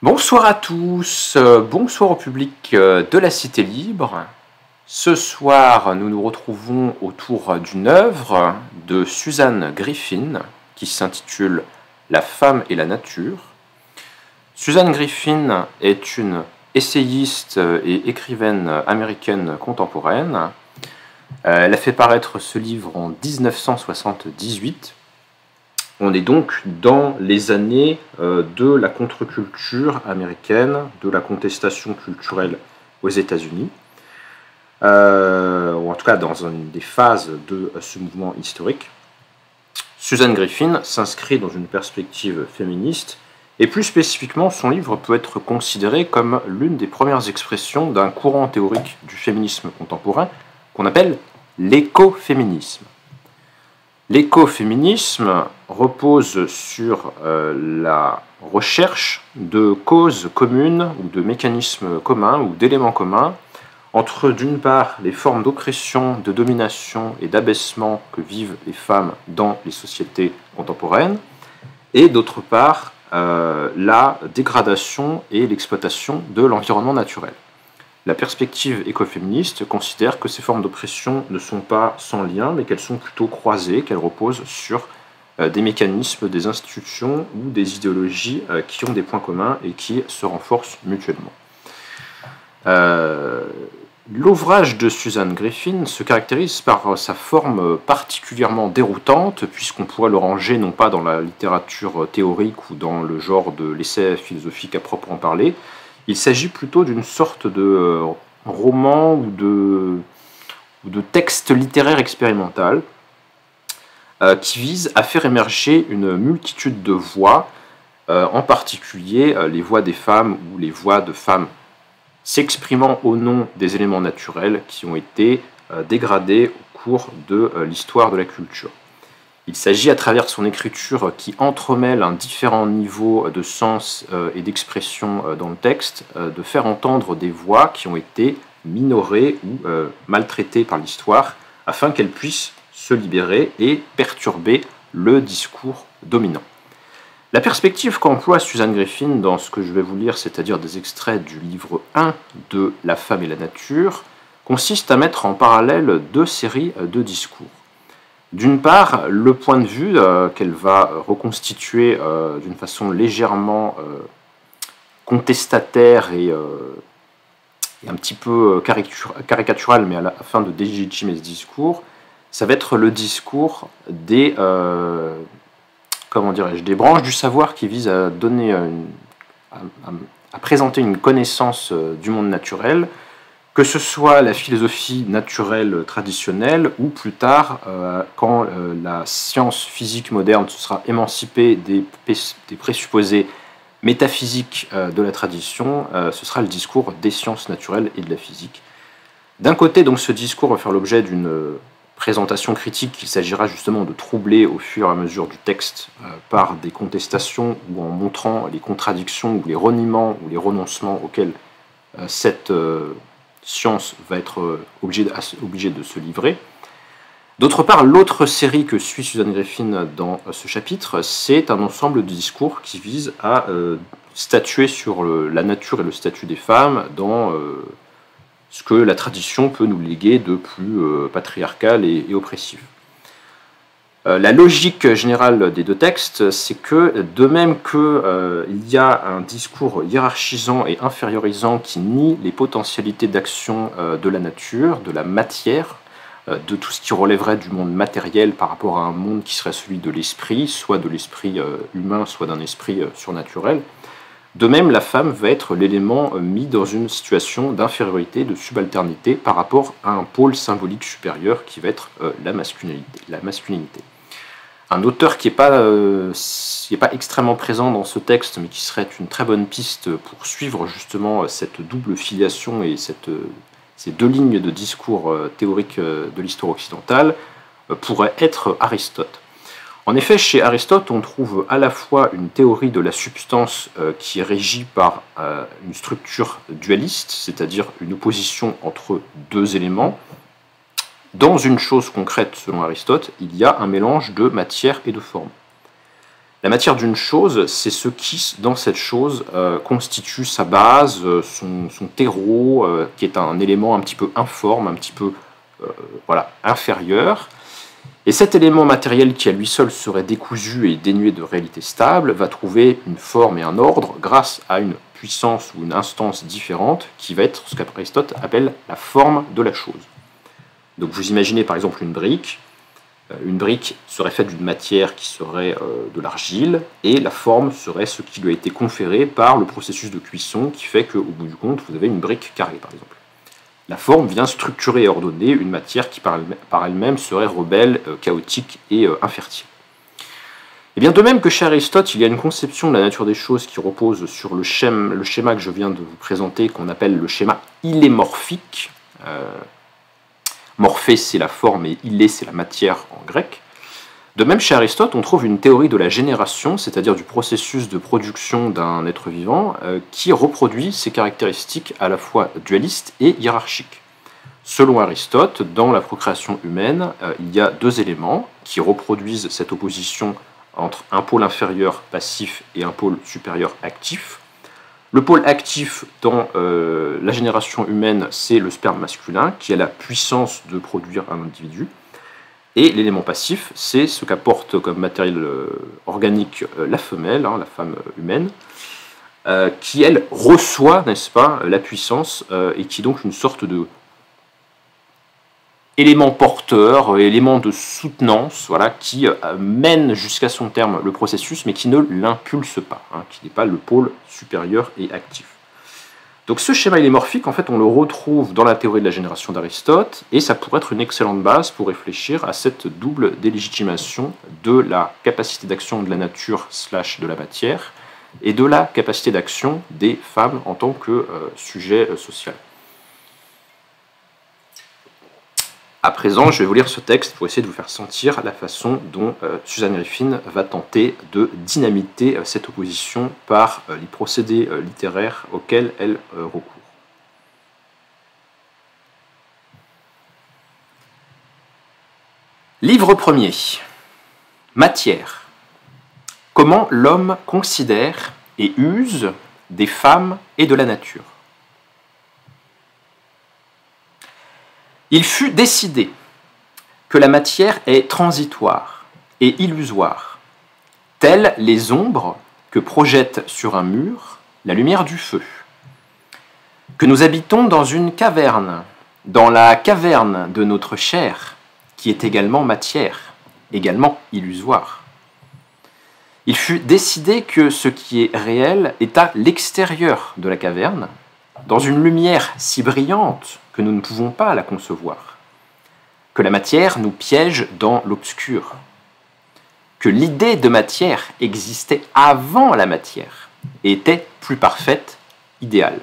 Bonsoir à tous, bonsoir au public de la Cité Libre. Ce soir, nous nous retrouvons autour d'une œuvre de Suzanne Griffin qui s'intitule La femme et la nature. Suzanne Griffin est une essayiste et écrivaine américaine contemporaine. Elle a fait paraître ce livre en 1978. On est donc dans les années de la contre-culture américaine, de la contestation culturelle aux États-Unis, ou en tout cas dans une des phases de ce mouvement historique. Suzanne Griffin s'inscrit dans une perspective féministe, et plus spécifiquement, son livre peut être considéré comme l'une des premières expressions d'un courant théorique du féminisme contemporain qu'on appelle l'écoféminisme. L'écoféminisme repose sur la recherche de causes communes ou de mécanismes communs ou d'éléments communs entre, d'une part, les formes d'oppression, de domination et d'abaissement que vivent les femmes dans les sociétés contemporaines, et d'autre part, la dégradation et l'exploitation de l'environnement naturel. La perspective écoféministe considère que ces formes d'oppression ne sont pas sans lien, mais qu'elles sont plutôt croisées, qu'elles reposent sur des mécanismes, des institutions ou des idéologies qui ont des points communs et qui se renforcent mutuellement. L'ouvrage de Suzanne Griffin se caractérise par sa forme particulièrement déroutante, puisqu'on pourrait le ranger non pas dans la littérature théorique ou dans le genre de l'essai philosophique à proprement parler. Il s'agit plutôt d'une sorte de roman ou de texte littéraire expérimental qui vise à faire émerger une multitude de voix, en particulier les voix des femmes ou les voix de femmes s'exprimant au nom des éléments naturels qui ont été dégradés au cours de l'histoire de la culture. Il s'agit, à travers son écriture qui entremêle un différent niveau de sens et d'expression dans le texte, de faire entendre des voix qui ont été minorées ou maltraitées par l'histoire, afin qu'elles puissent se libérer et perturber le discours dominant. La perspective qu'emploie Suzanne Griffin dans ce que je vais vous lire, c'est-à-dire des extraits du livre 1 de La femme et la nature, consiste à mettre en parallèle deux séries de discours. D'une part, le point de vue qu'elle va reconstituer d'une façon légèrement contestataire et un petit peu caricaturale, mais afin de délégitimer ce discours, ça va être le discours des branches du savoir qui visent à donner à présenter une connaissance du monde naturel, que ce soit la philosophie naturelle traditionnelle ou plus tard, quand la science physique moderne se sera émancipée des présupposés métaphysiques de la tradition, ce sera le discours des sciences naturelles et de la physique. D'un côté, donc, ce discours va faire l'objet d'une présentation critique qu'il s'agira justement de troubler au fur et à mesure du texte par des contestations ou en montrant les contradictions ou les reniements ou les renoncements auxquels cette science va être obligée de se livrer. D'autre part, l'autre série que suit Suzanne Griffin dans ce chapitre, c'est un ensemble de discours qui vise à statuer sur la nature et le statut des femmes dans ce que la tradition peut nous léguer de plus patriarcal et oppressif. La logique générale des deux textes, c'est que, de même qu'il y a un discours hiérarchisant et infériorisant qui nie les potentialités d'action de la nature, de la matière, de tout ce qui relèverait du monde matériel par rapport à un monde qui serait celui de l'esprit, soit de l'esprit humain, soit d'un esprit surnaturel, de même la femme va être l'élément mis dans une situation d'infériorité, de subalternité par rapport à un pôle symbolique supérieur qui va être la masculinité. Un auteur qui n'est pas extrêmement présent dans ce texte, mais qui serait une très bonne piste pour suivre justement cette double filiation et ces deux lignes de discours théoriques de l'histoire occidentale, pourrait être Aristote. En effet, chez Aristote, on trouve à la fois une théorie de la substance qui est régie par une structure dualiste, c'est-à-dire une opposition entre deux éléments. Dans une chose concrète, selon Aristote, il y a un mélange de matière et de forme. La matière d'une chose, c'est ce qui, dans cette chose, constitue sa base, son terreau, qui est un élément un petit peu informe, un petit peu voilà, inférieur. Et cet élément matériel qui à lui seul serait décousu et dénué de réalité stable va trouver une forme et un ordre grâce à une puissance ou une instance différente qui va être ce qu'Aristote appelle la forme de la chose. Donc vous imaginez par exemple une brique. Une brique serait faite d'une matière qui serait de l'argile, et la forme serait ce qui lui a été conféré par le processus de cuisson qui fait qu'au bout du compte, vous avez une brique carrée, par exemple. La forme vient structurer et ordonner une matière qui par elle-même serait rebelle, chaotique et infertile. Et bien de même que chez Aristote, il y a une conception de la nature des choses qui repose sur le schéma que je viens de vous présenter, qu'on appelle le schéma illémorphique. Morphé, c'est la forme, et illé, c'est la matière en grec. De même, chez Aristote, on trouve une théorie de la génération, c'est-à-dire du processus de production d'un être vivant, qui reproduit ses caractéristiques à la fois dualistes et hiérarchiques. Selon Aristote, dans la procréation humaine, il y a deux éléments qui reproduisent cette opposition entre un pôle inférieur passif et un pôle supérieur actif. Le pôle actif dans la génération humaine, c'est le sperme masculin, qui a la puissance de produire un individu. Et l'élément passif, c'est ce qu'apporte comme matériel organique la femelle, la femme humaine, qui, elle, reçoit, n'est-ce pas, la puissance, et qui est donc une sorte de élément porteur, élément de soutenance, voilà, qui mène jusqu'à son terme le processus, mais qui ne l'impulse pas, qui n'est pas le pôle supérieur et actif. Donc ce schéma illémorphique, en fait, on le retrouve dans la théorie de la génération d'Aristote, et ça pourrait être une excellente base pour réfléchir à cette double délégitimation de la capacité d'action de la nature / de la matière, et de la capacité d'action des femmes en tant que sujet social. À présent, je vais vous lire ce texte pour essayer de vous faire sentir la façon dont Suzanne Griffin va tenter de dynamiter cette opposition par les procédés littéraires auxquels elle recourt. Livre 1er. Matière. Comment l'homme considère et use des femmes et de la nature. Il fut décidé que la matière est transitoire et illusoire, telles les ombres que projette sur un mur la lumière du feu, que nous habitons dans une caverne, dans la caverne de notre chair, qui est également matière, également illusoire. Il fut décidé que ce qui est réel est à l'extérieur de la caverne, dans une lumière si brillante que nous ne pouvons pas la concevoir, que la matière nous piège dans l'obscur, que l'idée de matière existait avant la matière et était plus parfaite, idéale.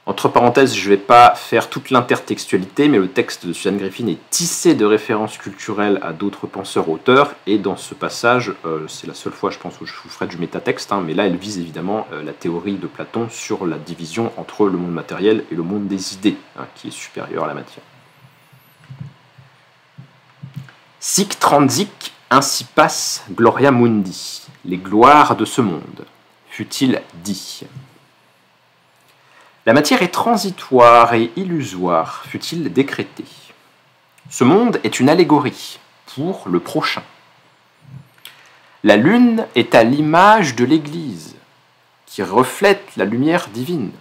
Entre parenthèses, je ne vais pas faire toute l'intertextualité, mais le texte de Suzanne Griffin est tissé de références culturelles à d'autres penseurs-auteurs, et dans ce passage, c'est la seule fois, je pense, où je vous ferai du métatexte, mais là, elle vise évidemment la théorie de Platon sur la division entre le monde matériel et le monde des idées, qui est supérieur à la matière. Sic transic ainsi passe gloria mundi, les gloires de ce monde, fut-il dit. La matière est transitoire et illusoire, fut-il décrété. Ce monde est une allégorie pour le prochain. La lune est à l'image de l'Église, qui reflète la lumière divine.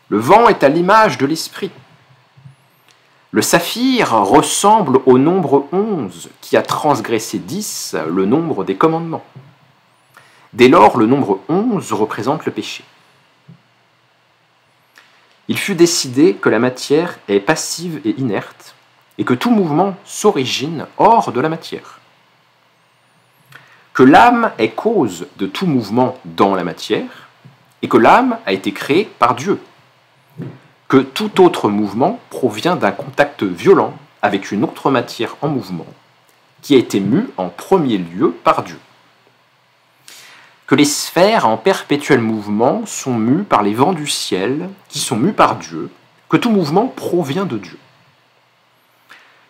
Le vent est à l'image de l'Esprit. Le saphir ressemble au nombre 11, qui a transgressé 10, le nombre des commandements. Dès lors, le nombre 11 représente le péché. Il fut décidé que la matière est passive et inerte, et que tout mouvement s'origine hors de la matière. Que l'âme est cause de tout mouvement dans la matière, et que l'âme a été créée par Dieu. Que tout autre mouvement provient d'un contact violent avec une autre matière en mouvement, qui a été mue en premier lieu par Dieu. Que les sphères en perpétuel mouvement sont mues par les vents du ciel, qui sont mus par Dieu, que tout mouvement provient de Dieu.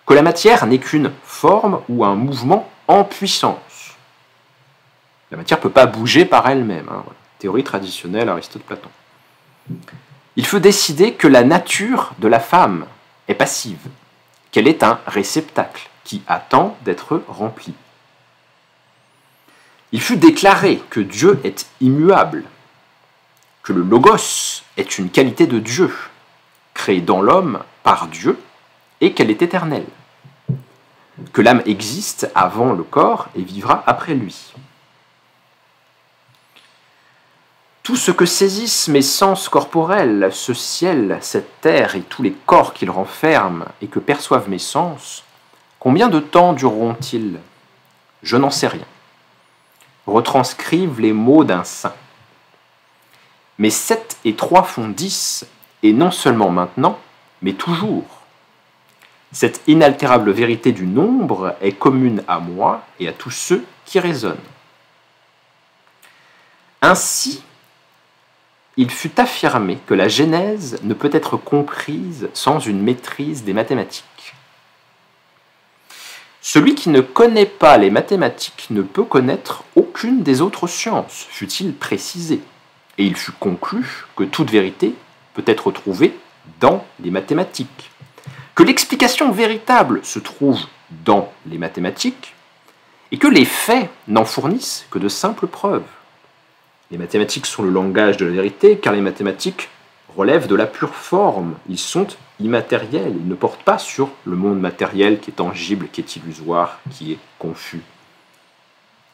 Que la matière n'est qu'une forme ou un mouvement en puissance, La matière ne peut pas bouger par elle-même. Voilà. Théorie traditionnelle Aristote-Platon. Il fut décidé que la nature de la femme est passive, qu'elle est un réceptacle qui attend d'être rempli. Il fut déclaré que Dieu est immuable, que le logos est une qualité de Dieu, créée dans l'homme par Dieu, et qu'elle est éternelle, que l'âme existe avant le corps et vivra après lui. Tout ce que saisissent mes sens corporels, ce ciel, cette terre et tous les corps qu'ils renferment et que perçoivent mes sens, combien de temps dureront-ils? Je n'en sais rien. Retranscrivent les mots d'un saint. Mais 7 et 3 font 10, et non seulement maintenant, mais toujours. Cette inaltérable vérité du nombre est commune à moi et à tous ceux qui raisonnent. Ainsi, il fut affirmé que la Genèse ne peut être comprise sans une maîtrise des mathématiques. Celui qui ne connaît pas les mathématiques ne peut connaître aucune des autres sciences, fut-il précisé, et il fut conclu que toute vérité peut être trouvée dans les mathématiques, que l'explication véritable se trouve dans les mathématiques, et que les faits n'en fournissent que de simples preuves. Les mathématiques sont le langage de la vérité, car les mathématiques relèvent de la pure forme. Ils sont immatériels, ils ne portent pas sur le monde matériel qui est tangible, qui est illusoire, qui est confus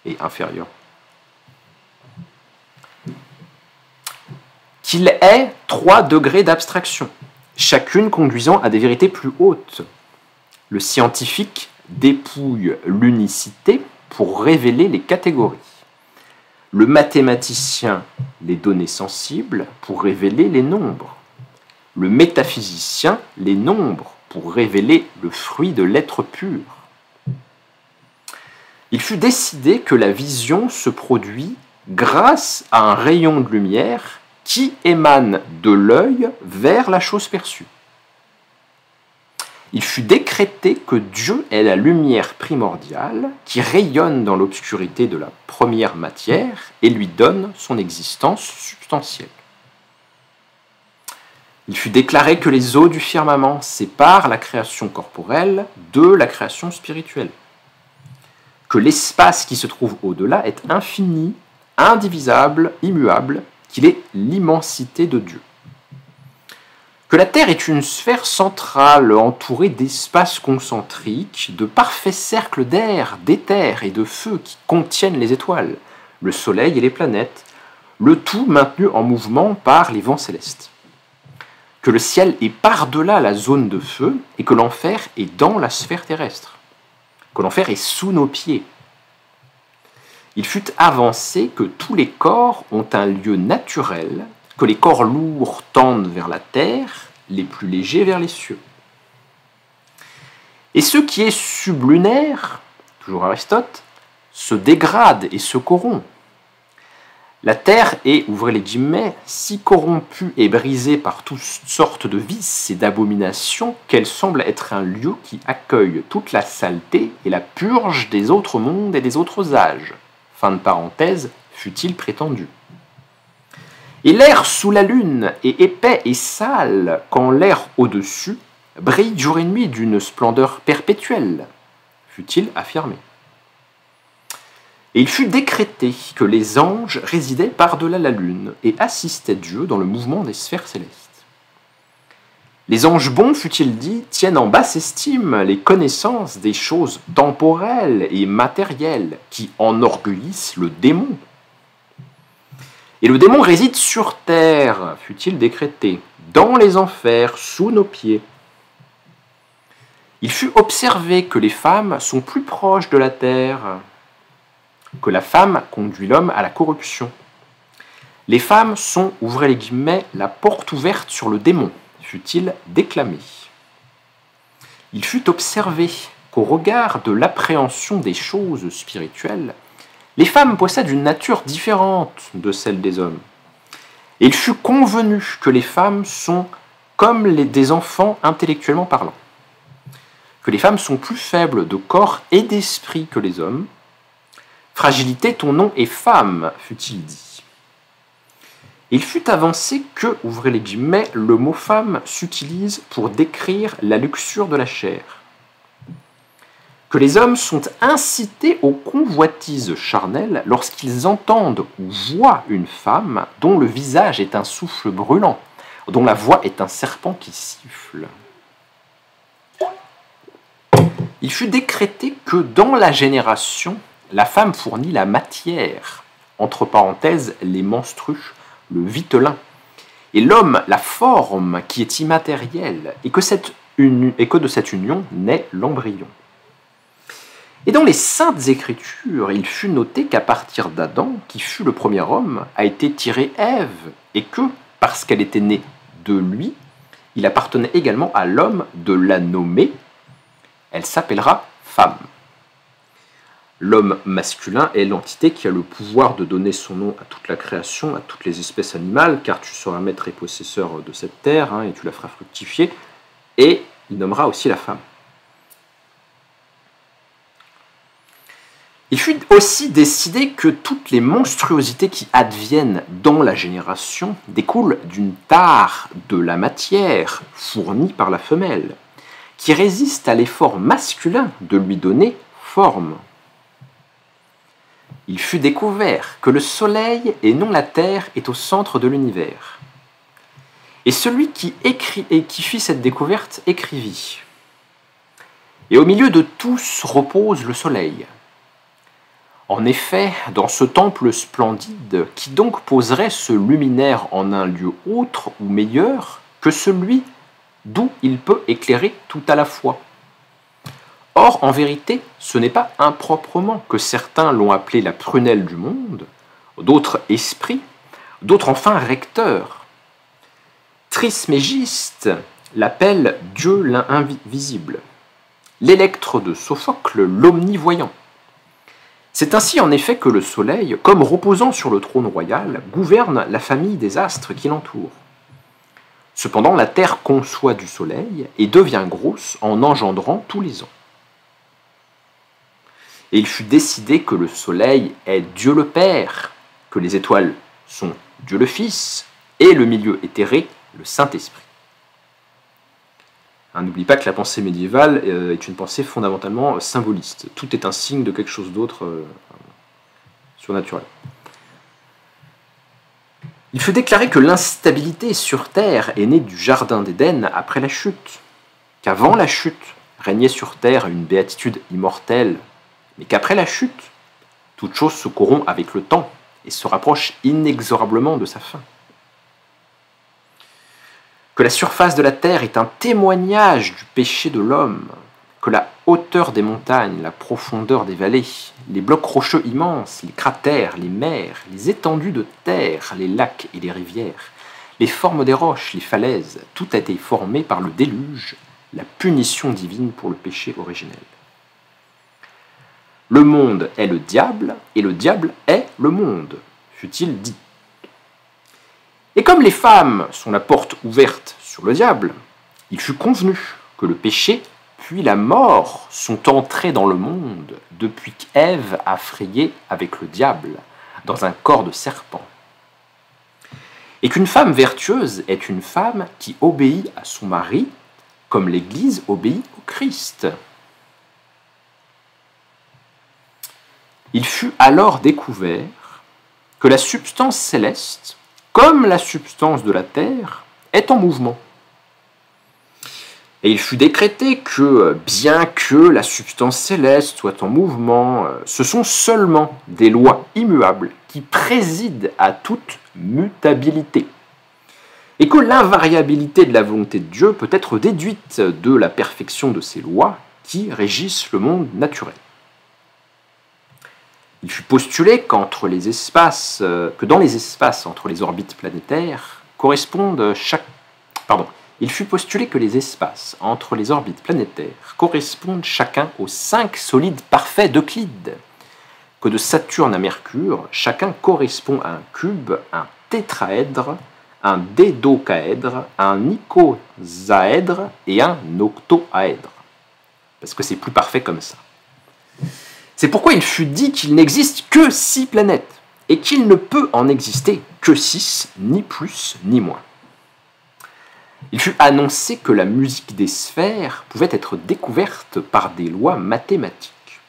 et inférieur. Qu'il ait 3 degrés d'abstraction, chacune conduisant à des vérités plus hautes. Le scientifique dépouille l'unicité pour révéler les catégories. Le mathématicien les données sensibles pour révéler les nombres. Le métaphysicien les nombres pour révéler le fruit de l'être pur. Il fut décidé que la vision se produit grâce à un rayon de lumière qui émane de l'œil vers la chose perçue. Il fut décrété que Dieu est la lumière primordiale qui rayonne dans l'obscurité de la première matière et lui donne son existence substantielle. Il fut déclaré que les eaux du firmament séparent la création corporelle de la création spirituelle, que l'espace qui se trouve au-delà est infini, indivisible, immuable, qu'il est l'immensité de Dieu. Que la Terre est une sphère centrale entourée d'espaces concentriques, de parfaits cercles d'air, d'éther et de feu qui contiennent les étoiles, le Soleil et les planètes, le tout maintenu en mouvement par les vents célestes. Que le ciel est par-delà la zone de feu et que l'enfer est dans la sphère terrestre, que l'enfer est sous nos pieds. Il fut avancé que tous les corps ont un lieu naturel, que les corps lourds tendent vers la terre, les plus légers vers les cieux. Et ce qui est sublunaire, toujours Aristote, se dégrade et se corrompt. La terre est, ouvrez les guillemets, si corrompue et brisée par toutes sortes de vices et d'abominations qu'elle semble être un lieu qui accueille toute la saleté et la purge des autres mondes et des autres âges. Fin de parenthèse, fut-il prétendu. Et l'air sous la lune est épais et sale quand l'air au-dessus brille jour et nuit d'une splendeur perpétuelle, fut-il affirmé. Et il fut décrété que les anges résidaient par-delà la lune et assistaient Dieu dans le mouvement des sphères célestes. Les anges bons, fut-il dit, tiennent en basse estime les connaissances des choses temporelles et matérielles qui enorgueillissent le démon. Et le démon réside sur terre, fut-il décrété, dans les enfers, sous nos pieds. Il fut observé que les femmes sont plus proches de la terre, que la femme conduit l'homme à la corruption. Les femmes sont, ouvrez les guillemets, la porte ouverte sur le démon, fut-il déclamé. Il fut observé qu'au regard de l'appréhension des choses spirituelles, les femmes possèdent une nature différente de celle des hommes. Et il fut convenu que les femmes sont comme des enfants intellectuellement parlant, que les femmes sont plus faibles de corps et d'esprit que les hommes, Fragilité, ton nom est femme, fut-il dit. Il fut avancé que, ouvrez les guillemets, le mot femme s'utilise pour décrire la luxure de la chair. Que les hommes sont incités aux convoitises charnelles lorsqu'ils entendent ou voient une femme dont le visage est un souffle brûlant, dont la voix est un serpent qui siffle. Il fut décrété que dans la génération, la femme fournit la matière, entre parenthèses les menstrues, le vitelin, et l'homme la forme qui est immatérielle, et que de cette union naît l'embryon. Et dans les Saintes Écritures, il fut noté qu'à partir d'Adam, qui fut le premier homme, a été tirée Ève, et que, parce qu'elle était née de lui, il appartenait également à l'homme de la nommer, elle s'appellera femme. L'homme masculin est l'entité qui a le pouvoir de donner son nom à toute la création, à toutes les espèces animales, car tu seras maître et possesseur de cette terre, et tu la feras fructifier, et il nommera aussi la femme. Il fut aussi décidé que toutes les monstruosités qui adviennent dans la génération découlent d'une tare de la matière fournie par la femelle, qui résiste à l'effort masculin de lui donner forme. Il fut découvert que le soleil et non la terre est au centre de l'univers. Et celui qui fit cette découverte écrivit. Et au milieu de tous repose le soleil. En effet, dans ce temple splendide, qui donc poserait ce luminaire en un lieu autre ou meilleur que celui d'où il peut éclairer tout à la fois? Or, en vérité, ce n'est pas improprement que certains l'ont appelé la prunelle du monde, d'autres esprit, d'autres enfin recteur. Trismégiste l'appelle Dieu l'invisible, l'électre de Sophocle l'omnivoyant. C'est ainsi en effet que le soleil, comme reposant sur le trône royal, gouverne la famille des astres qui l'entourent. Cependant, la terre conçoit du soleil et devient grosse en engendrant tous les ans. Et il fut décidé que le soleil est Dieu le Père, que les étoiles sont Dieu le Fils, et le milieu éthéré, le Saint-Esprit. N'oublie pas que la pensée médiévale est une pensée fondamentalement symboliste. Tout est un signe de quelque chose d'autre surnaturel. Il fut déclaré que l'instabilité sur Terre est née du Jardin d'Éden après la chute, qu'avant la chute régnait sur Terre une béatitude immortelle, mais qu'après la chute, toute chose se corrompt avec le temps et se rapproche inexorablement de sa fin. Que la surface de la terre est un témoignage du péché de l'homme, que la hauteur des montagnes, la profondeur des vallées, les blocs rocheux immenses, les cratères, les mers, les étendues de terre, les lacs et les rivières, les formes des roches, les falaises, tout a été formé par le déluge, la punition divine pour le péché originel. Le monde est le diable, et le diable est le monde, fut-il dit. Et comme les femmes sont la porte ouverte sur le diable, il fut convenu que le péché puis la mort sont entrés dans le monde depuis qu'Ève a frayé avec le diable dans un corps de serpent. Et qu'une femme vertueuse est une femme qui obéit à son mari comme l'Église obéit au Christ. Il fut alors découvert que la substance céleste, comme la substance de la terre, est en mouvement. Et il fut décrété que, bien que la substance céleste soit en mouvement, ce sont seulement des lois immuables qui président à toute mutabilité. Et que l'invariabilité de la volonté de Dieu peut être déduite de la perfection de ces lois qui régissent le monde naturel. Il fut postulé que dans les espaces entre les orbites planétaires il fut postulé que les espaces entre les orbites planétaires correspondent chacun aux 5 solides parfaits d'Euclide, que de Saturne à Mercure, chacun correspond à un cube, un tétraèdre, un dédocaèdre, un icosaèdre et un octoaèdre. Parce que c'est plus parfait comme ça. C'est pourquoi il fut dit qu'il n'existe que 6 planètes, et qu'il ne peut en exister que 6, ni plus ni moins. Il fut annoncé que la musique des sphères pouvait être découverte par des lois mathématiques.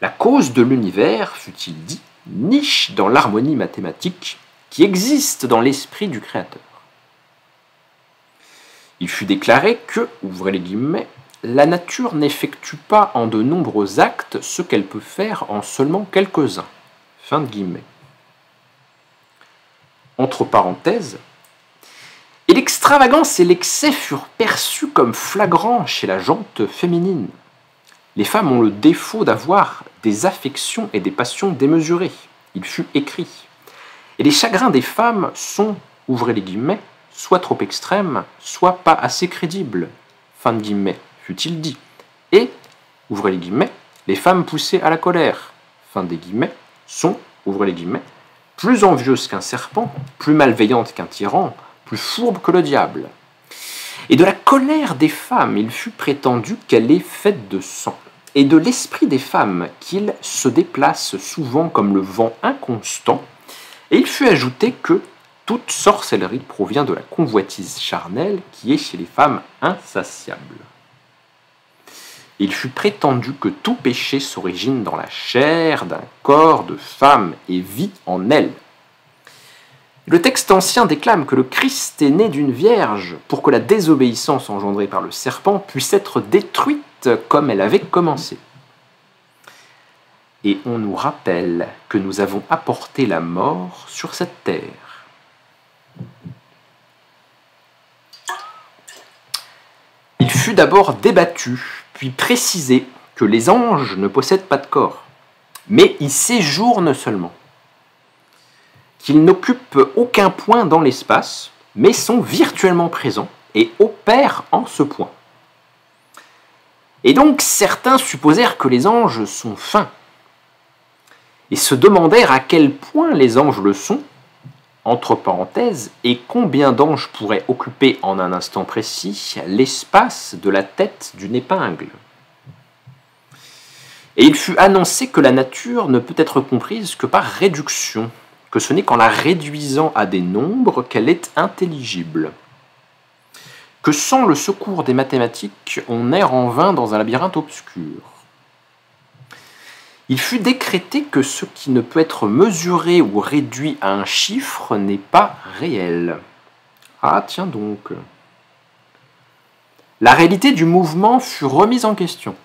La cause de l'univers, fut-il dit, niche dans l'harmonie mathématique qui existe dans l'esprit du Créateur. Il fut déclaré que, ouvrez les guillemets, la nature n'effectue pas en de nombreux actes ce qu'elle peut faire en seulement quelques-uns. Fin de guillemets. Entre parenthèses, et l'extravagance et l'excès furent perçus comme flagrants chez la gente féminine. Les femmes ont le défaut d'avoir des affections et des passions démesurées. Il fut écrit. Et les chagrins des femmes sont, ouvrez les guillemets, soit trop extrêmes, soit pas assez crédibles. Fin de guillemets, fut-il dit. Et, ouvrez les guillemets, les femmes poussées à la colère, fin des guillemets, sont, ouvrez les guillemets, plus envieuses qu'un serpent, plus malveillantes qu'un tyran, plus fourbes que le diable. Et de la colère des femmes, il fut prétendu qu'elle est faite de sang, et de l'esprit des femmes qu'il se déplace souvent comme le vent inconstant, et il fut ajouté que toute sorcellerie provient de la convoitise charnelle qui est chez les femmes insatiable. Il fut prétendu que tout péché s'origine dans la chair d'un corps de femme et vit en elle. Le texte ancien déclame que le Christ est né d'une vierge pour que la désobéissance engendrée par le serpent puisse être détruite comme elle avait commencé. Et on nous rappelle que nous avons apporté la mort sur cette terre. Il fut d'abord débattu, puis précisé que les anges ne possèdent pas de corps, mais y séjournent seulement, qu'ils n'occupent aucun point dans l'espace, mais sont virtuellement présents et opèrent en ce point. Et donc certains supposèrent que les anges sont fins, et se demandèrent à quel point les anges le sont, entre parenthèses, et combien d'anges pourraient occuper en un instant précis l'espace de la tête d'une épingle. Et il fut annoncé que la nature ne peut être comprise que par réduction, que ce n'est qu'en la réduisant à des nombres qu'elle est intelligible, que sans le secours des mathématiques, on erre en vain dans un labyrinthe obscur. Il fut décrété que ce qui ne peut être mesuré ou réduit à un chiffre n'est pas réel. Ah, tiens donc. La réalité du mouvement fut remise en question.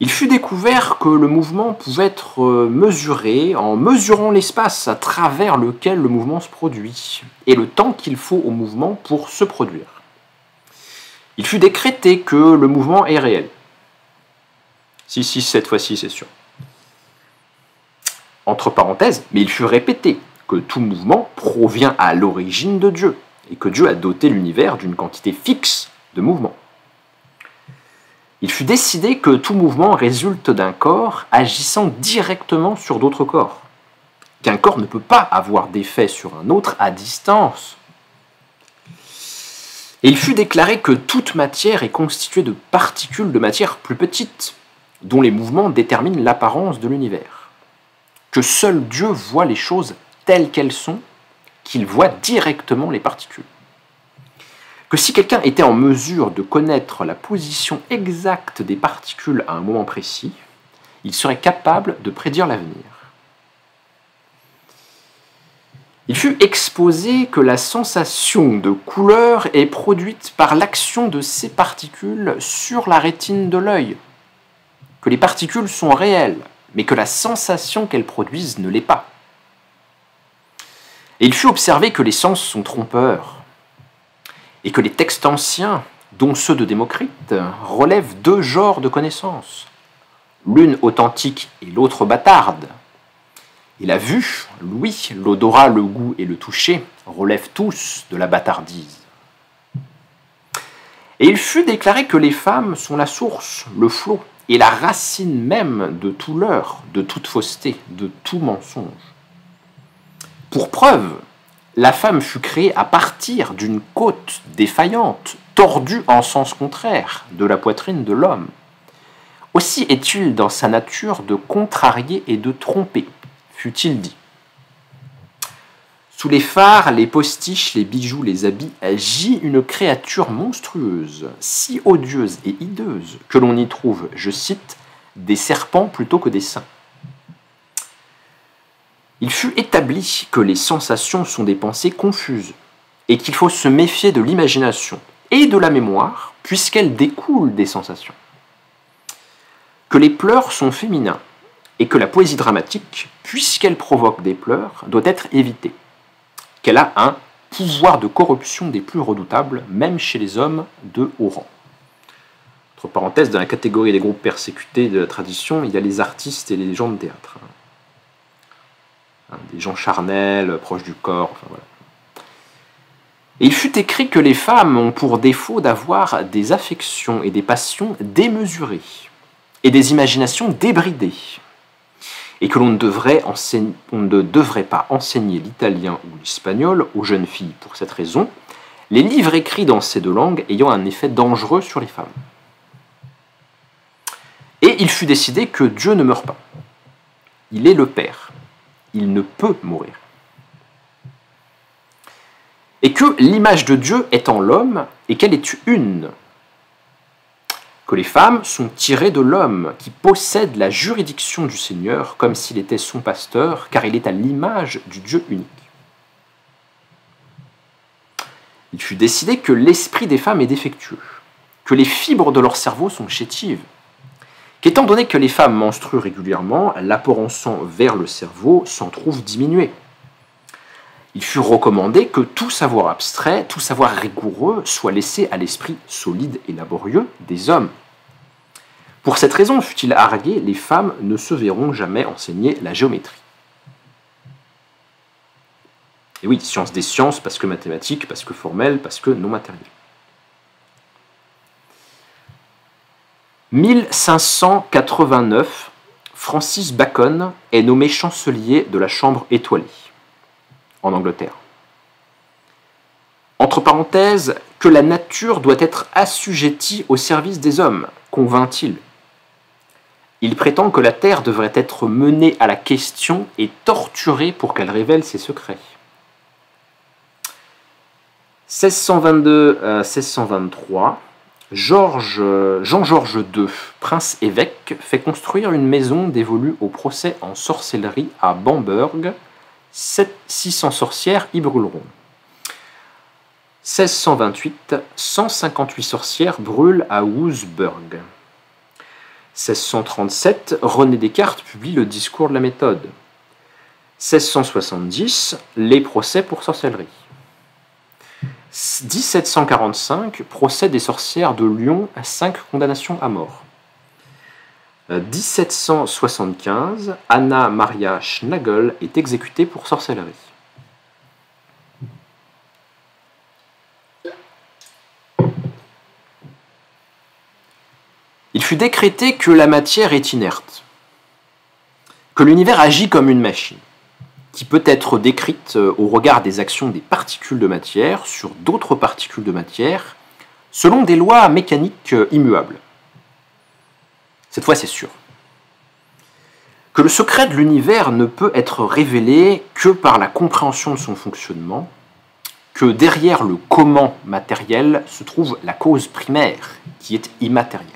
Il fut découvert que le mouvement pouvait être mesuré en mesurant l'espace à travers lequel le mouvement se produit et le temps qu'il faut au mouvement pour se produire. Il fut décrété que le mouvement est réel. Si, cette fois-ci, c'est sûr. Entre parenthèses, mais il fut répété que tout mouvement provient à l'origine de Dieu, et que Dieu a doté l'univers d'une quantité fixe de mouvements. Il fut décidé que tout mouvement résulte d'un corps agissant directement sur d'autres corps, qu'un corps ne peut pas avoir d'effet sur un autre à distance. Et il fut déclaré que toute matière est constituée de particules de matière plus petites, dont les mouvements déterminent l'apparence de l'univers. Que seul Dieu voit les choses telles qu'elles sont, qu'il voit directement les particules. Que si quelqu'un était en mesure de connaître la position exacte des particules à un moment précis, il serait capable de prédire l'avenir. Il fut exposé que la sensation de couleur est produite par l'action de ces particules sur la rétine de l'œil, que les particules sont réelles, mais que la sensation qu'elles produisent ne l'est pas. Et il fut observé que les sens sont trompeurs, et que les textes anciens, dont ceux de Démocrite, relèvent 2 genres de connaissances, l'une authentique et l'autre bâtarde. Et la vue, l'ouïe, l'odorat, le goût et le toucher relèvent tous de la bâtardise. Et il fut déclaré que les femmes sont la source, le flot, et la racine même de tout leurre, de toute fausseté, de tout mensonge. Pour preuve, la femme fut créée à partir d'une côte défaillante, tordue en sens contraire de la poitrine de l'homme, Aussi est-il dans sa nature de contrarier et de tromper, fut-il dit. Sous les phares, les postiches, les bijoux, les habits, agit une créature monstrueuse, si odieuse et hideuse, que l'on y trouve, je cite, des serpents plutôt que des saints. Il fut établi que les sensations sont des pensées confuses, et qu'il faut se méfier de l'imagination et de la mémoire, puisqu'elles découlent des sensations. Que les pleurs sont féminins, et que la poésie dramatique, puisqu'elle provoque des pleurs, doit être évitée. Qu'elle a un pouvoir de corruption des plus redoutables, même chez les hommes de haut rang. Entre parenthèses, dans la catégorie des groupes persécutés de la tradition, il y a les artistes et les gens de théâtre. Des gens charnels, proches du corps, enfin voilà. Et il fut écrit que les femmes ont pour défaut d'avoir des affections et des passions démesurées, et des imaginations débridées, et que l'on ne devrait pas enseigner l'italien ou l'espagnol aux jeunes filles pour cette raison, les livres écrits dans ces deux langues ayant un effet dangereux sur les femmes. Et il fut décidé que Dieu ne meurt pas. Il est le Père. Il ne peut mourir. Et que l'image de Dieu est en l'homme et qu'elle est une. Que les femmes sont tirées de l'homme qui possède la juridiction du Seigneur comme s'il était son pasteur, car il est à l'image du Dieu unique. Il fut décidé que l'esprit des femmes est défectueux, que les fibres de leur cerveau sont chétives, qu'étant donné que les femmes menstruent régulièrement, l'apport en sang vers le cerveau s'en trouve diminué. Il fut recommandé que tout savoir abstrait, tout savoir rigoureux soit laissé à l'esprit solide et laborieux des hommes. Pour cette raison, fut-il argué, les femmes ne se verront jamais enseigner la géométrie. Et oui, science des sciences, parce que mathématiques, parce que formelles, parce que non matérielles. 1589, Francis Bacon est nommé chancelier de la Chambre étoilée en Angleterre. Entre parenthèses, que la nature doit être assujettie au service des hommes, convainc-il. Il prétend que la Terre devrait être menée à la question et torturée pour qu'elle révèle ses secrets. 1622 à 1623, Jean-Georges II, prince-évêque, fait construire une maison dévolue au procès en sorcellerie à Bamberg. 600 sorcières y brûleront. 1628, 158 sorcières brûlent à Wurzburg. 1637, René Descartes publie le discours de la méthode. 1670, les procès pour sorcellerie. 1745, procès des sorcières de Lyon à 5 condamnations à mort. 1775, Anna Maria Schnagel est exécutée pour sorcellerie. Il fut décrété que la matière est inerte, que l'univers agit comme une machine, qui peut être décrite au regard des actions des particules de matière sur d'autres particules de matière, selon des lois mécaniques immuables. Cette fois, c'est sûr. Que le secret de l'univers ne peut être révélé que par la compréhension de son fonctionnement, que derrière le comment matériel se trouve la cause primaire, qui est immatérielle.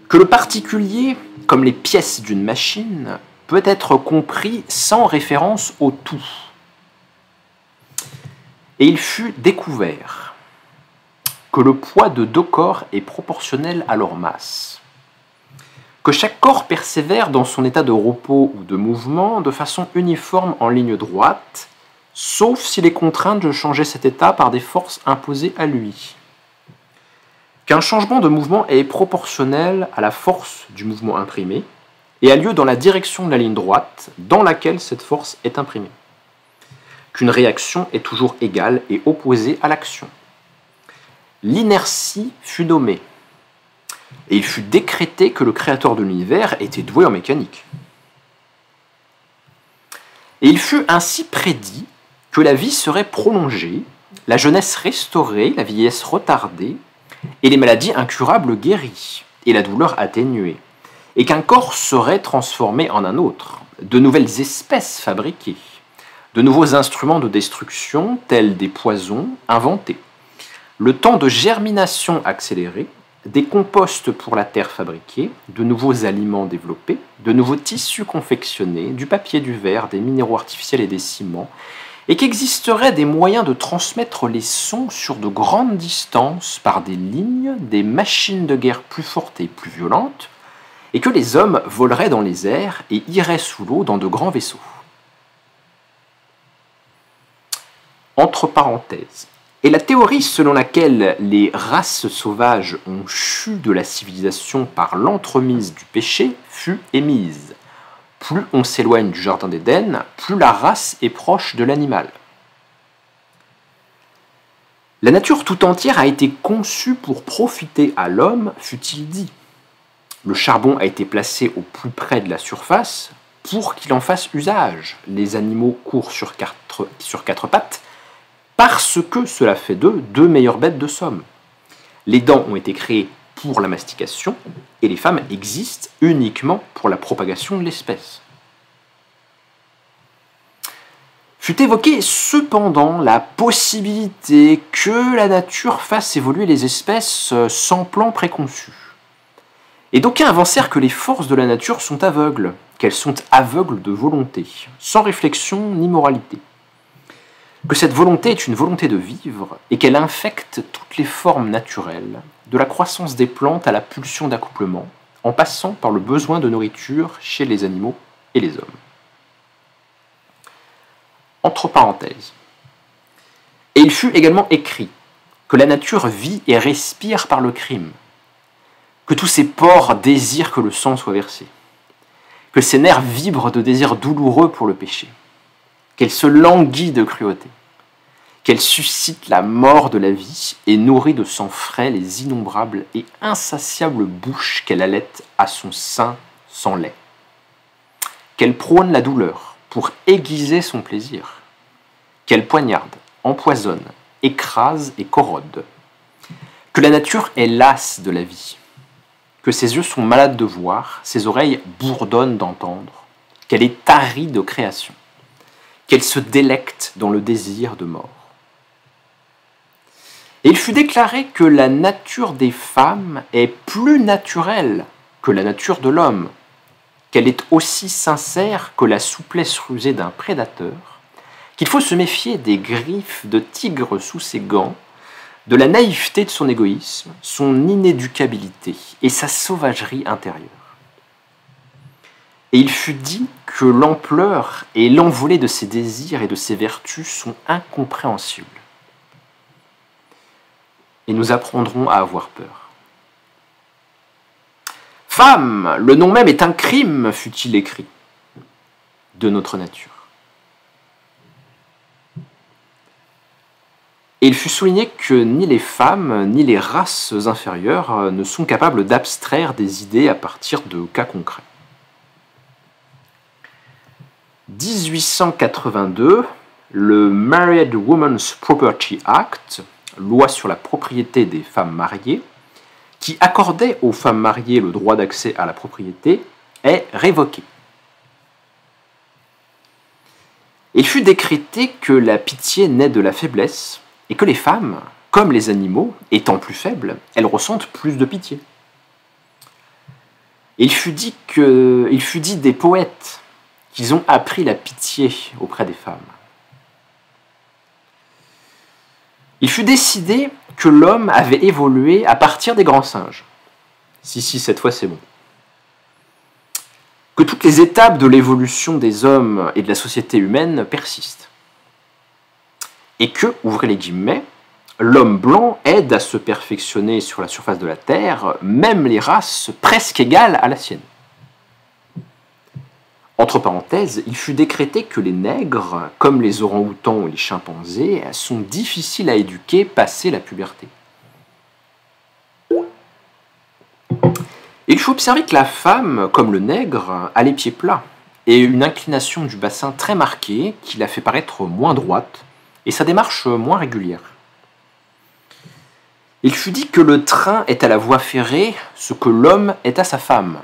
Que le particulier, comme les pièces d'une machine, peut être compris sans référence au tout. Et il fut découvert que le poids de deux corps est proportionnel à leur masse, que chaque corps persévère dans son état de repos ou de mouvement de façon uniforme en ligne droite, sauf s'il est contraint de changer cet état par des forces imposées à lui, qu'un changement de mouvement est proportionnel à la force du mouvement imprimé et a lieu dans la direction de la ligne droite dans laquelle cette force est imprimée, qu'une réaction est toujours égale et opposée à l'action. L'inertie fut nommée, et il fut décrété que le créateur de l'univers était doué en mécanique. Et il fut ainsi prédit que la vie serait prolongée, la jeunesse restaurée, la vieillesse retardée, et les maladies incurables guéries, et la douleur atténuée, et qu'un corps serait transformé en un autre, de nouvelles espèces fabriquées, de nouveaux instruments de destruction tels des poisons inventés, le temps de germination accéléré, des composts pour la terre fabriqués, de nouveaux aliments développés, de nouveaux tissus confectionnés, du papier, du verre, des minéraux artificiels et des ciments, et qu'existeraient des moyens de transmettre les sons sur de grandes distances par des lignes, des machines de guerre plus fortes et plus violentes, et que les hommes voleraient dans les airs et iraient sous l'eau dans de grands vaisseaux. Entre parenthèses. Et la théorie selon laquelle les races sauvages ont chu de la civilisation par l'entremise du péché fut émise. Plus on s'éloigne du jardin d'Éden, plus la race est proche de l'animal. La nature tout entière a été conçue pour profiter à l'homme, fut-il dit. Le charbon a été placé au plus près de la surface pour qu'il en fasse usage. Les animaux courent sur quatre pattes, parce que cela fait d'eux deux meilleures bêtes de somme. Les dents ont été créées pour la mastication, et les femmes existent uniquement pour la propagation de l'espèce. Fut évoquée cependant la possibilité que la nature fasse évoluer les espèces sans plan préconçu. Et d'aucuns avancèrent que les forces de la nature sont aveugles, qu'elles sont aveugles de volonté, sans réflexion ni moralité. Que cette volonté est une volonté de vivre et qu'elle infecte toutes les formes naturelles, de la croissance des plantes à la pulsion d'accouplement, en passant par le besoin de nourriture chez les animaux et les hommes. Entre parenthèses. Et il fut également écrit que la nature vit et respire par le crime, que tous ses pores désirent que le sang soit versé, que ses nerfs vibrent de désirs douloureux pour le péché, qu'elle se languit de cruauté, qu'elle suscite la mort de la vie et nourrit de sang frais les innombrables et insatiables bouches qu'elle allaite à son sein sans lait, qu'elle prône la douleur pour aiguiser son plaisir, qu'elle poignarde, empoisonne, écrase et corrode, que la nature est lasse de la vie, que ses yeux sont malades de voir, ses oreilles bourdonnent d'entendre, qu'elle est tarie de création, qu'elle se délecte dans le désir de mort. Et il fut déclaré que la nature des femmes est plus naturelle que la nature de l'homme, qu'elle est aussi sincère que la souplesse rusée d'un prédateur, qu'il faut se méfier des griffes de tigre sous ses gants, de la naïveté de son égoïsme, son inéducabilité et sa sauvagerie intérieure. Et il fut dit que l'ampleur et l'envolée de ses désirs et de ses vertus sont incompréhensibles. Et nous apprendrons à avoir peur. Femme, le nom même est un crime, fut-il écrit, de notre nature. Et il fut souligné que ni les femmes, ni les races inférieures ne sont capables d'abstraire des idées à partir de cas concrets. 1882, le Married Women's Property Act, loi sur la propriété des femmes mariées, qui accordait aux femmes mariées le droit d'accès à la propriété, est révoqué. Il fut décrété que la pitié naît de la faiblesse et que les femmes, comme les animaux, étant plus faibles, elles ressentent plus de pitié. Il fut dit des poètes qu'ils ont appris la pitié auprès des femmes. Il fut décidé que l'homme avait évolué à partir des grands singes. Si, cette fois c'est bon. Que toutes les étapes de l'évolution des hommes et de la société humaine persistent. Et que, ouvrez les guillemets, l'homme blanc aide à se perfectionner sur la surface de la Terre, même les races presque égales à la sienne. Entre parenthèses, il fut décrété que les nègres, comme les orang-outans ou les chimpanzés, sont difficiles à éduquer passé la puberté. Il faut observer que la femme, comme le nègre, a les pieds plats et une inclination du bassin très marquée qui la fait paraître moins droite et sa démarche moins régulière. Il fut dit que le train est à la voie ferrée ce que l'homme est à sa femme.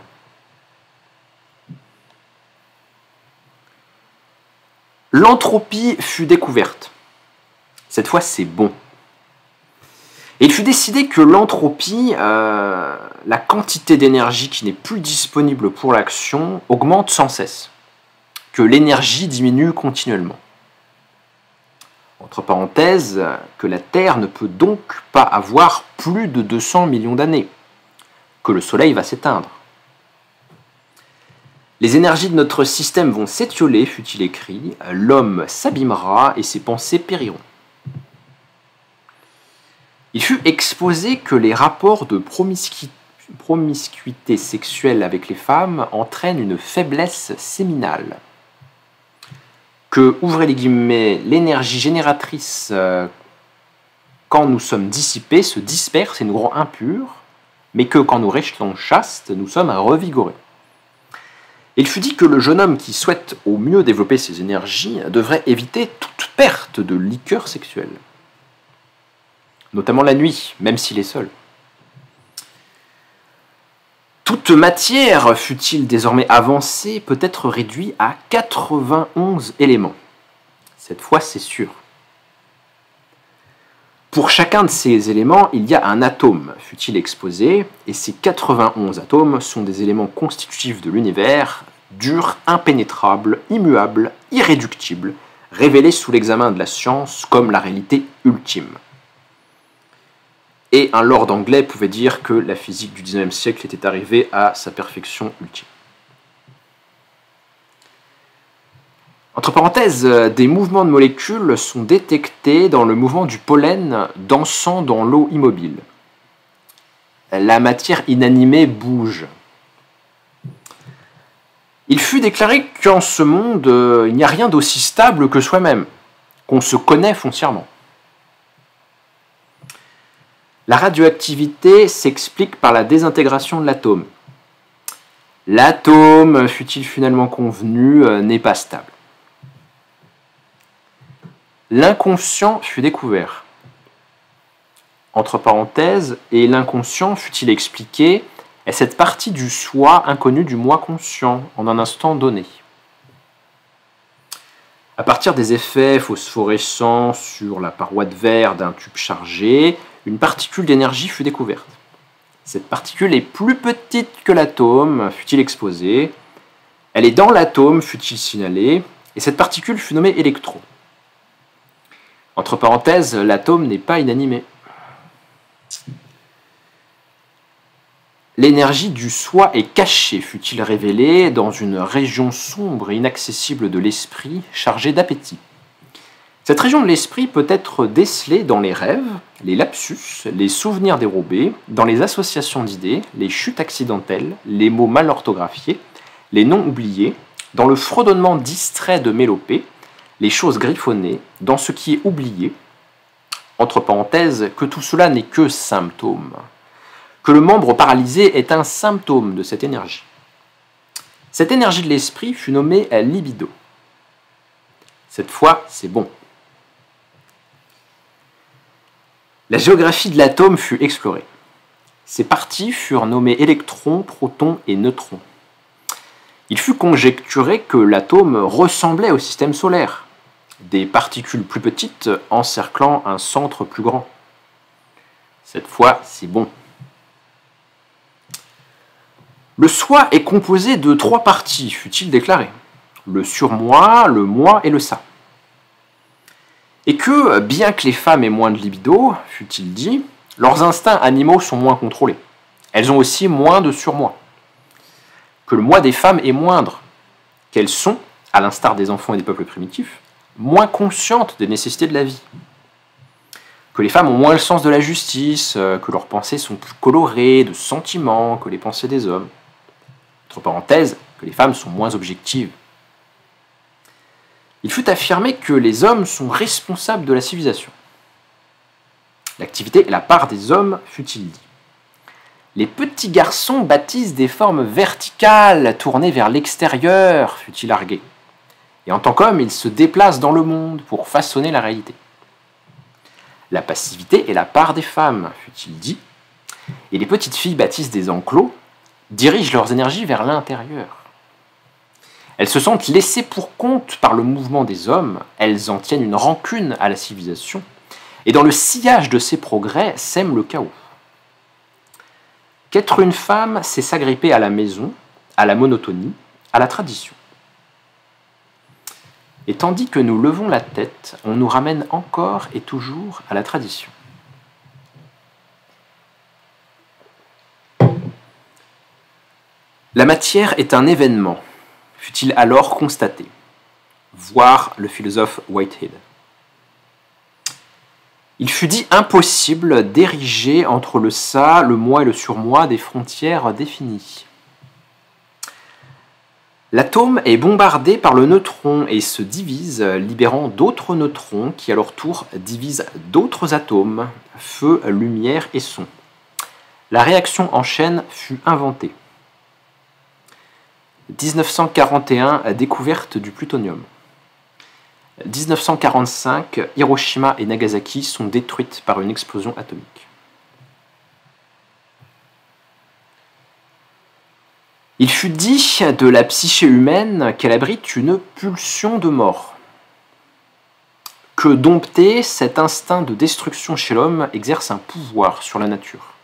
L'entropie fut découverte. Cette fois, c'est bon. Et il fut décidé que l'entropie, la quantité d'énergie qui n'est plus disponible pour l'action, augmente sans cesse. Que l'énergie diminue continuellement. Entre parenthèses, que la Terre ne peut donc pas avoir plus de 200 millions d'années. Que le Soleil va s'éteindre. Les énergies de notre système vont s'étioler, fut-il écrit, l'homme s'abîmera et ses pensées périront. Il fut exposé que les rapports de promiscuité sexuelle avec les femmes entraînent une faiblesse séminale. Que, ouvrez les guillemets, l'énergie génératrice, quand nous sommes dissipés, se disperse et nous rend impurs, mais que quand nous restons chastes, nous sommes revigorés. Il fut dit que le jeune homme qui souhaite au mieux développer ses énergies devrait éviter toute perte de liqueur sexuelle. Notamment la nuit, même s'il est seul. Toute matière, fût-il désormais avancée, peut être réduite à 91 éléments. Cette fois, c'est sûr. Pour chacun de ces éléments, il y a un atome, fut-il exposé, et ces 91 atomes sont des éléments constitutifs de l'univers, durs, impénétrables, immuables, irréductibles, révélés sous l'examen de la science comme la réalité ultime. Et un lord anglais pouvait dire que la physique du XIXe siècle était arrivée à sa perfection ultime. Entre parenthèses, des mouvements de molécules sont détectés dans le mouvement du pollen dansant dans l'eau immobile. La matière inanimée bouge. Il fut déclaré qu'en ce monde, il n'y a rien d'aussi stable que soi-même, qu'on se connaît foncièrement. La radioactivité s'explique par la désintégration de l'atome. L'atome, fut-il finalement convenu, n'est pas stable. L'inconscient fut découvert. Entre parenthèses, et l'inconscient, fut-il expliqué, est cette partie du soi inconnue du moi conscient en un instant donné. À partir des effets phosphorescents sur la paroi de verre d'un tube chargé, une particule d'énergie fut découverte. Cette particule est plus petite que l'atome, fut-il exposé. Elle est dans l'atome, fut-il signalé, et cette particule fut nommée électron. Entre parenthèses, l'atome n'est pas inanimé. L'énergie du soi est cachée, fut-il révélé, dans une région sombre et inaccessible de l'esprit, chargée d'appétit. Cette région de l'esprit peut être décelée dans les rêves, les lapsus, les souvenirs dérobés, dans les associations d'idées, les chutes accidentelles, les mots mal orthographiés, les noms oubliés, dans le fredonnement distrait de mélopées, les choses griffonnées, dans ce qui est oublié. Entre parenthèses, que tout cela n'est que symptôme. Que le membre paralysé est un symptôme de cette énergie. Cette énergie de l'esprit fut nommée libido. Cette fois, c'est bon. La géographie de l'atome fut explorée. Ses parties furent nommées électrons, protons et neutrons. Il fut conjecturé que l'atome ressemblait au système solaire, des particules plus petites encerclant un centre plus grand. Cette fois, c'est bon. Le soi est composé de 3 parties, fut-il déclaré. Le surmoi, le moi et le ça. Et que, bien que les femmes aient moins de libido, fut-il dit, leurs instincts animaux sont moins contrôlés. Elles ont aussi moins de surmoi. Que le moi des femmes est moindre. Qu'elles sont, à l'instar des enfants et des peuples primitifs, moins conscientes des nécessités de la vie. Que les femmes ont moins le sens de la justice, que leurs pensées sont plus colorées, de sentiments que les pensées des hommes. Entre parenthèses, que les femmes sont moins objectives. Il fut affirmé que les hommes sont responsables de la civilisation. L'activité et la part des hommes, fut-il dit. Les petits garçons bâtissent des formes verticales tournées vers l'extérieur, fut-il argué. Et en tant qu'hommes, ils se déplacent dans le monde pour façonner la réalité. La passivité est la part des femmes, fut-il dit, et les petites filles bâtissent des enclos, dirigent leurs énergies vers l'intérieur. Elles se sentent laissées pour compte par le mouvement des hommes, elles en tiennent une rancune à la civilisation, et dans le sillage de ces progrès sème le chaos. Qu'être une femme, c'est s'agripper à la maison, à la monotonie, à la tradition. Et tandis que nous levons la tête, on nous ramène encore et toujours à la tradition. La matière est un événement, fut-il alors constaté. Voir le philosophe Whitehead. Il fut dit impossible d'ériger entre le ça, le moi et le surmoi des frontières définies. L'atome est bombardé par le neutron et se divise, libérant d'autres neutrons qui à leur tour divisent d'autres atomes, feu, lumière et son. La réaction en chaîne fut inventée. 1941, découverte du plutonium. 1945, Hiroshima et Nagasaki sont détruites par une explosion atomique. Il fut dit de la psyché humaine qu'elle abrite une pulsion de mort. Que dompter, cet instinct de destruction chez l'homme exerce un pouvoir sur la nature.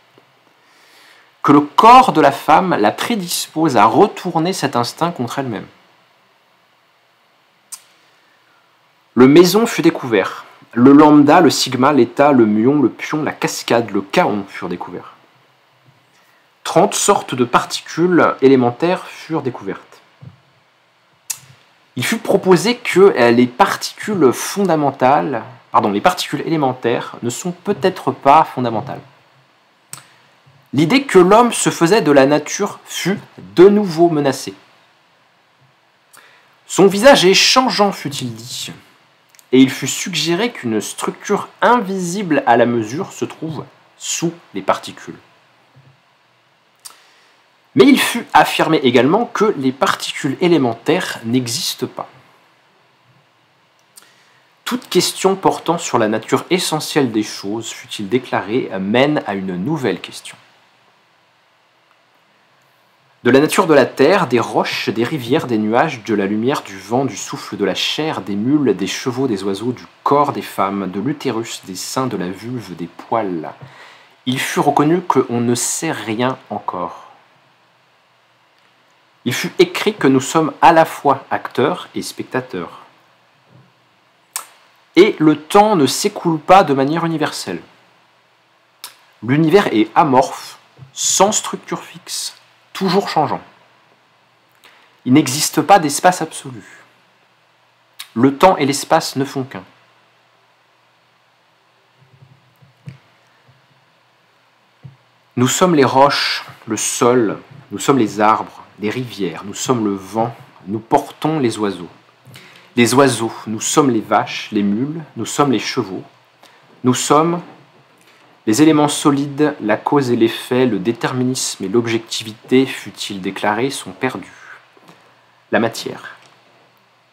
Que le corps de la femme la prédispose à retourner cet instinct contre elle-même. Le méson fut découvert. Le lambda, le sigma, l'état, le muon, le pion, la cascade, le kaon furent découverts. 30 sortes de particules élémentaires furent découvertes. Il fut proposé que les particules élémentaires ne sont peut-être pas fondamentales. L'idée que l'homme se faisait de la nature fut de nouveau menacée. Son visage est changeant, fut-il dit, et il fut suggéré qu'une structure invisible à la mesure se trouve sous les particules. Mais il fut affirmé également que les particules élémentaires n'existent pas. Toute question portant sur la nature essentielle des choses, fut-il déclaré, mène à une nouvelle question. De la nature de la terre, des roches, des rivières, des nuages, de la lumière, du vent, du souffle, de la chair, des mules, des chevaux, des oiseaux, du corps des femmes, de l'utérus, des seins, de la vulve, des poils. Il fut reconnu qu'on ne sait rien encore. Il fut écrit que nous sommes à la fois acteurs et spectateurs. Et le temps ne s'écoule pas de manière universelle. L'univers est amorphe, sans structure fixe, toujours changeant. Il n'existe pas d'espace absolu. Le temps et l'espace ne font qu'un. Nous sommes les roches, le sol, nous sommes les arbres, les rivières, nous sommes le vent, nous portons les oiseaux. Les oiseaux, nous sommes les vaches, les mules, nous sommes les chevaux. Nous sommes les éléments solides, la cause et l'effet, le déterminisme et l'objectivité, fut-il déclaré, sont perdus. La matière.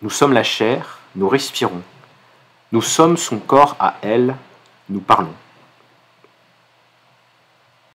Nous sommes la chair, nous respirons. Nous sommes son corps à elle, nous parlons.